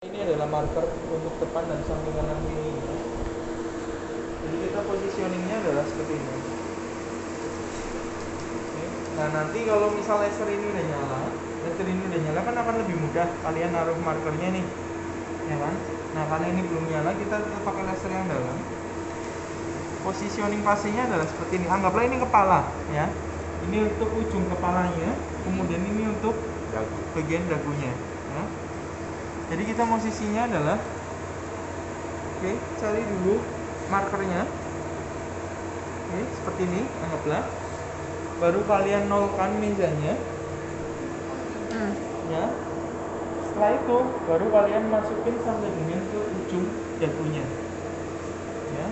Ini adalah marker untuk depan dan samping kanan kiri. Jadi kita positioningnya adalah seperti ini. Oke. Nah nanti kalau misal laser ini udah nyala, kan akan lebih mudah kalian naruh markernya nih, ya kan? Nah karena ini belum nyala, kita tetap pakai laser yang dalam. Positioning pastinya adalah seperti ini. Anggaplah ini kepala, ya. Ini untuk ujung kepalanya, kemudian ini untuk bagian dagunya, ya. Jadi kita posisinya adalah, oke, cari dulu markernya, oke, seperti ini, anggaplah. Baru kalian nolkan mejanya, ya. Setelah itu baru kalian masukin sampai dengan ke ujung dagunya, ya.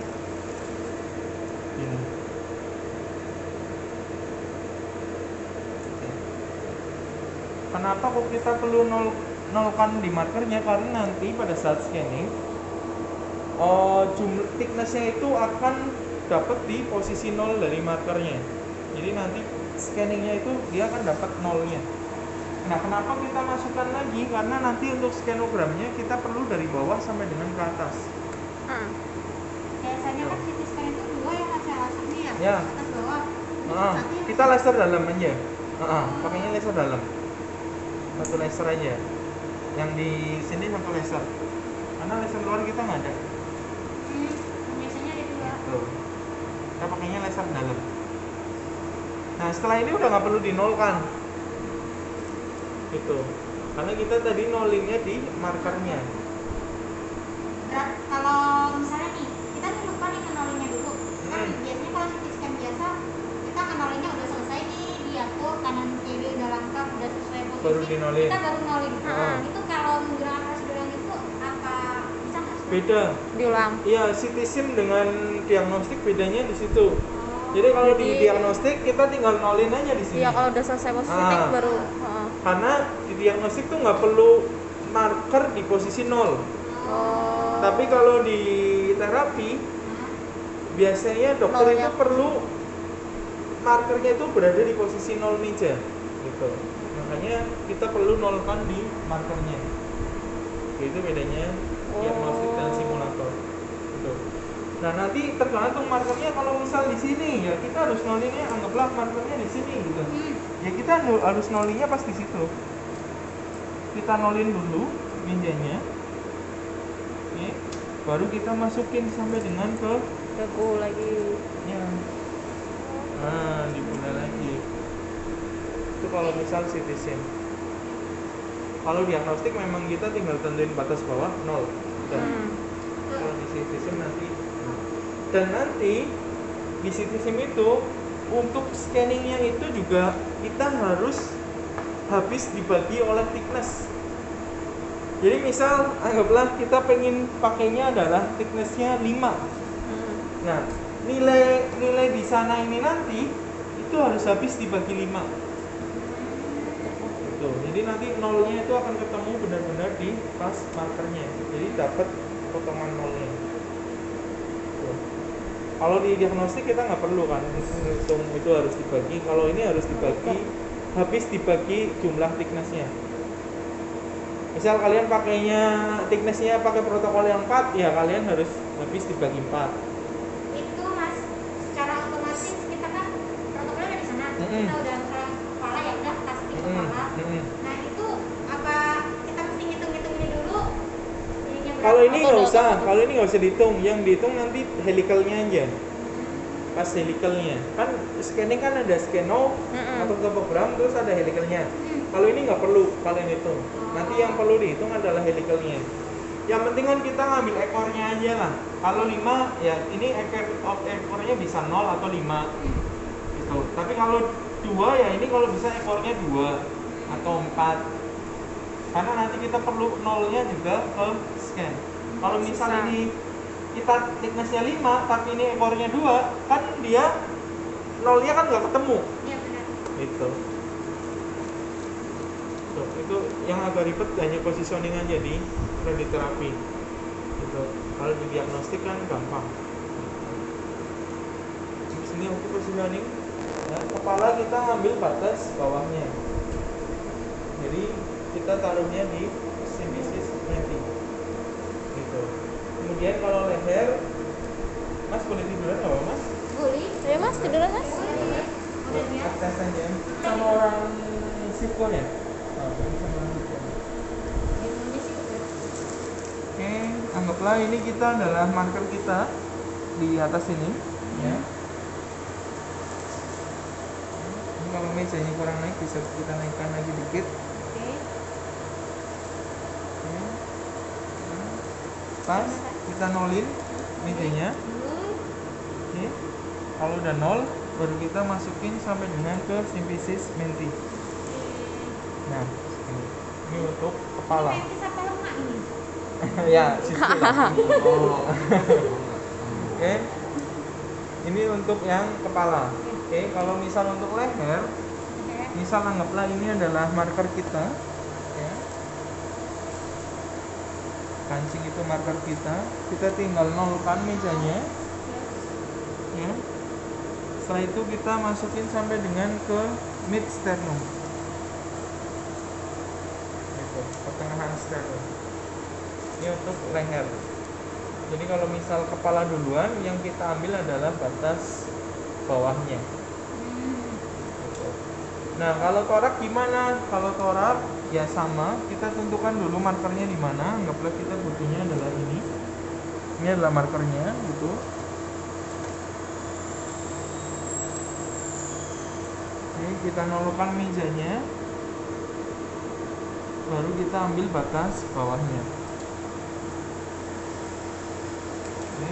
Ini. Oke. Kenapa kok kita perlu nolkan di markernya? Karena nanti pada saat scanning, jumlah thicknessnya itu akan dapat di posisi 0 dari markernya. Jadi nanti scanningnya itu dia akan dapat nolnya. Nah kenapa kita masukkan lagi? Karena nanti untuk scanogramnya kita perlu dari bawah sampai dengan ke atas. Biasanya kan CT scan itu dua ya lasernya Ya. atas bawah. Kita laser dalam aja. Pakainya laser dalam. Satu laser aja. Yang di sini satu laser. Karena laser luar kita nggak ada. Biasanya ada dua. Tuh. Kita pakainya laser dalam. Nah setelah ini udah nggak perlu dinolkan. Gitu. Karena kita tadi nolinnya di markernya. Kalau misalnya nih, kita lupa nih ngenolinya dulu. Kan biasanya kalau CT scan biasa, kita ngenolinya udah selesai nih, diatur kanan kiri udah lengkap, udah sesuai posisi. Baru dinolin. Kita baru nolin. Itu kalau menggunakan prosedur yang itu apa bisa nggak? Beda. Diulang. Iya, CT SIM dengan diagnostik bedanya di situ. Jadi kalau di diagnostik kita tinggal nolin aja di sini. Iya, kalau udah selesai posisi baru. Karena di diagnostik tuh nggak perlu marker di posisi 0. Tapi kalau di terapi biasanya dokter itu perlu markernya itu berada di posisi 0 meja gitu. Makanya kita perlu nolkan di markernya. Itu bedanya diagnostik dan simulator. Gitu. Nah nanti tergantung markernya. Kalau misal di sini ya kita harus nolinnya, anggaplah markernya di sini gitu. Ya kita harus nolinnya pas di situ. Kita nolin dulu mejanya. Oke. Baru kita masukin sampai dengan ke dagu lagi. Ya. Nah, dibuka lagi. Itu kalau misal CT SIM. Kalau diagnostik memang kita tinggal tentuin batas bawah 0. Dan kalau di CT SIM nanti. Dan nanti di CT SIM itu untuk scanningnya itu juga kita harus habis dibagi oleh thickness. Jadi misal anggaplah kita pengen pakainya adalah thicknessnya 5. Nah nilai di sana ini nanti itu harus habis dibagi 5. Gitu. Jadi nanti nolnya itu akan ketemu benar-benar di pas markernya. Jadi dapat potongan nolnya. Gitu. Kalau di diagnostik kita nggak perlu kan hitung itu harus dibagi. Kalau ini harus dibagi, habis dibagi jumlah thicknessnya. Misal kalian pakainya thicknessnya pakai protokol yang 4, ya kalian harus habis dibagi 4. Itu mas, secara otomatis kita kan protokolnya ada di sana. Kita udah kepala ya udah kasih di kepala. Nah itu apa kita mesti ngitung-ngitung ini dulu? Kalau ini nggak usah dihitung. Yang dihitung nanti helikalnya aja. Pas helikalnya kan scanning kan ada skeno atau topogram terus ada helikalnya. Kalau ini nggak perlu kalian hitung. Nanti yang perlu dihitung adalah helikalnya. Yang penting kan kita ngambil ekornya aja lah. Kalau 5 ya ini ekornya bisa 0 atau 5 gitu. Tapi kalau 2 ya ini kalau bisa ekornya 2 atau 4. Karena nanti kita perlu nolnya juga ke scan. Kalau misal ini kita thicknessnya 5 tapi ini ekornya 2, kan dia nolnya kan nggak ketemu. Iya benar. Gitu. Itu yang agak ribet hanya positioning aja di radioterapi. Gitu. Kalau di diagnostik kan gampang. Di sini untuk positioning, ya, kepala kita ngambil batas bawahnya. Jadi kita taruhnya di simbisis 90. Kemudian kalau leher, Mas boleh tiduran nggak apa Mas? Boleh. Ayo mas, tiduran mas. Akses aja. Sama orang sipon ya? Oh, sama orang sipon. Oke, anggaplah ini kita adalah marker kita di atas ini, ya. Ini kalau mejanya kurang naik bisa kita naikkan lagi dikit. Oke. Oke. Pas kita nolin mejanya. Oke. Kalau udah nol, baru kita masukin sampai dengan ke simfisis menti. Nah, ini untuk kepala. Mentis apa lemak ini? Ya, sisi lah. Oke. Ini untuk yang kepala. Oke, kalau misal untuk leher, misal anggaplah ini adalah marker kita. Ya. Kancing itu marker kita. Kita tinggal nolkan mejanya. Ya. Setelah itu kita masukin sampai dengan ke mid sternum. Gitu, pertengahan sternum. Ini untuk leher. Jadi kalau misal kepala duluan, yang kita ambil adalah batas bawahnya. Gitu. Nah, kalau torak gimana? Kalau torak ya sama, kita tentukan dulu markernya di mana. Anggaplah kita butuhnya adalah ini. Ini adalah markernya, gitu. Oke, kita nolkan mejanya. Baru kita ambil batas bawahnya. Oke,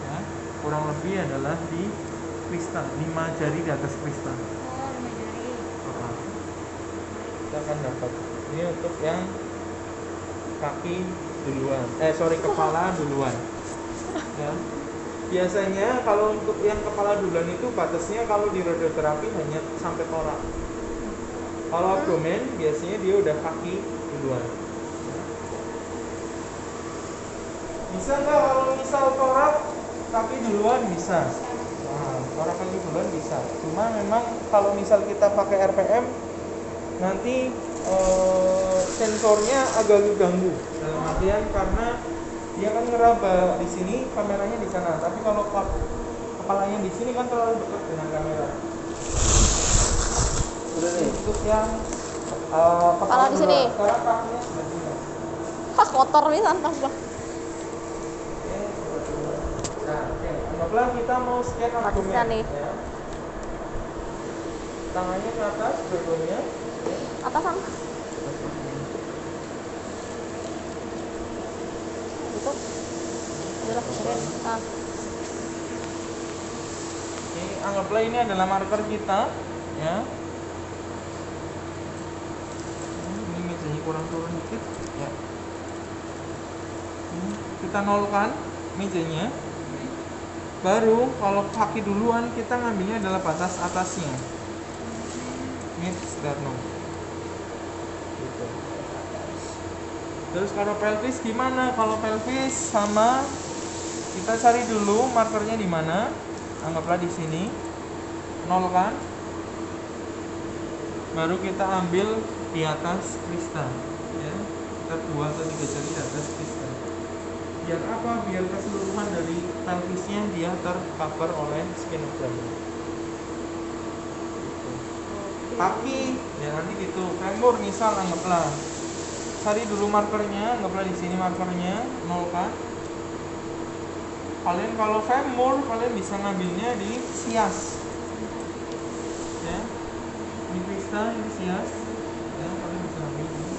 ya. Kurang lebih adalah di krista, 5 jari di atas krista. Oh, 5 jari. Kita akan dapat. Ini untuk yang kaki duluan. Kepala duluan. Ya. Biasanya kalau untuk yang kepala duluan itu batasnya kalau di radioterapi hanya sampai torak. Kalau abdomen biasanya dia udah kaki duluan. Bisa nggak kalau misal torak kaki duluan? Bisa. Nah, torak kaki duluan bisa. Cuma memang kalau misal kita pakai RPM nanti sensornya agak ganggu. Dalam artian karena dia kan ngeraba di sini, kameranya di sana. Tapi kalau kepalanya di sini kan terlalu dekat dengan kamera. Udah nih. Untuk yang Kepala di sini. Sekarang kakinya sudah sini. Pas kotor nih santang lah. Nah, oke. Anggaplah kita mau scan abdomen. Scan nih. Ya. Tangannya ke atas, dua-duanya. Atasan. Gitu. Udah keren. Nah. Oke, anggaplah ini adalah marker kita, ya. Ini mejanya kurang turun dikit, ya. Kita nolkan mejanya. Baru kalau kaki duluan kita ngambilnya adalah batas atasnya, mid sternum. Gitu. Terus kalau pelvis gimana? Kalau pelvis sama, kita cari dulu markernya di mana. Anggaplah di sini, nolkan. Baru kita ambil di atas krista, ya. Kita 2 atau 3 jari di atas krista. Biar apa? Biar keseluruhan dari pelvisnya dia tercover oleh sphenogram. Kaki, ya nanti gitu. Femur misal anggaplah. Cari dulu markernya, anggaplah di sini markernya, nolkan. Kalian kalau femur, kalian bisa ngambilnya di sias. Ya. Ini krista, ini sias. Ya, kalian bisa ngambil ini.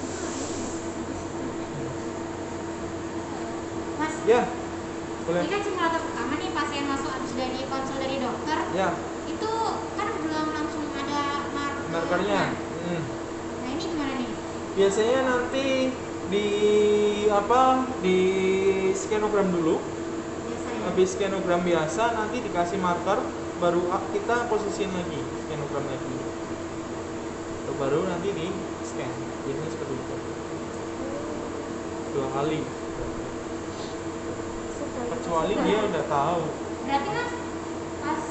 Mas, Ya. Boleh. ini kan simulator pertama nih, pasien masuk habis dari konsul dari dokter. Ya, Itu kan belum langsung ada markernya. Nah, ini gimana nih? Biasanya nanti di di skenogram dulu. Biasanya. Habis skenogram biasa nanti dikasih marker, baru kita posisiin lagi skenogram lagi. Terus baru nanti di scan. Biasanya seperti itu. 2 kali. Kecuali dia udah tahu. Berarti Mas pas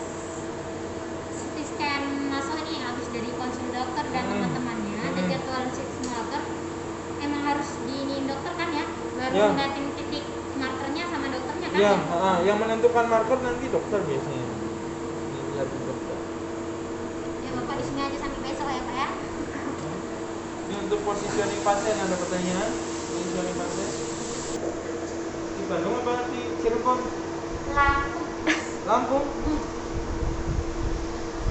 CT scan masuk nih habis dari konsul dokter dan teman-temannya ada jadwal CT simulator, emang harus diiniin dokter kan ya? Baru Ya. ngeliatin titik markernya sama dokter Yang yang menentukan marker nanti dokter biasanya. Ini lihat dokter. Ya Bapak di sini aja sampai besok ya Pak ya. Ini untuk positioning pasien, ada pertanyaan? Positioning pasien di Bandung apa di Cirebon? Lampung. Lampung?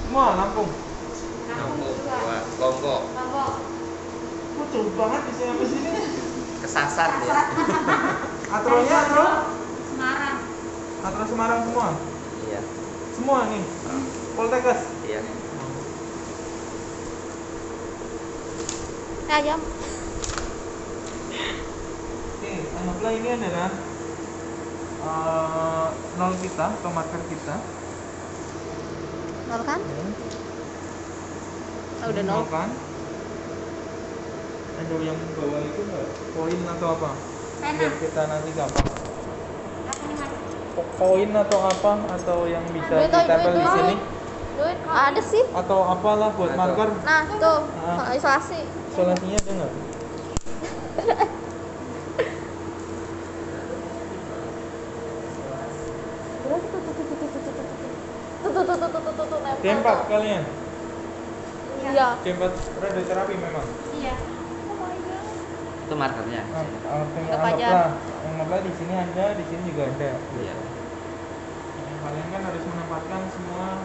Semua Lampung? Lampung juga. Lombok. Lombok. Kok jauh banget di sini sampai sini? Kesasar ya. Atronya atro? Semarang. Atro Semarang semua? Iya. Semua nih? Poltekkes? Iya. Ya jam. Oke, anggaplah ini adalah nol kita atau marker kita. Nol kan? Oh, udah Ini nol. kan? Ada yang bawah itu nggak? Koin atau apa? Pena. Biar kita nanti gampang. Apa nih Mas? Koin atau apa? Atau yang bisa Duit, ditempel di duit. sini? Duit ada sih. Atau apalah buat Ada. marker? Nah, tuh. Ah. Isolasi. Isolasinya ada nggak? D4 kalian? Iya. D4 radioterapi memang? Iya. Itu markernya. Anggap aja. Anggaplah di sini ada, di sini juga ada. Iya. Kalian kan harus menempatkan semua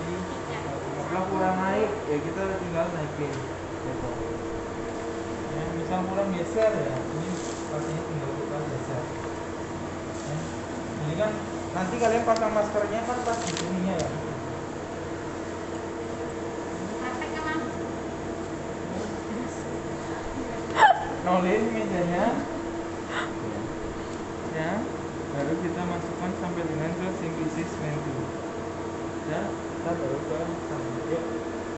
di anggaplah kurang naik, ya kita tinggal naikin gitu. Ya, misal kurang geser ya, ini pastinya tinggal kita geser. Ya. Jadi kan nanti kalian pasang maskernya kan pas di sininya ya. Prakteknya Mas. Nolin mejanya, ya, baru kita masukkan sampai dengan ke simplisis menu. Ya, kita baru ke sana. Yuk.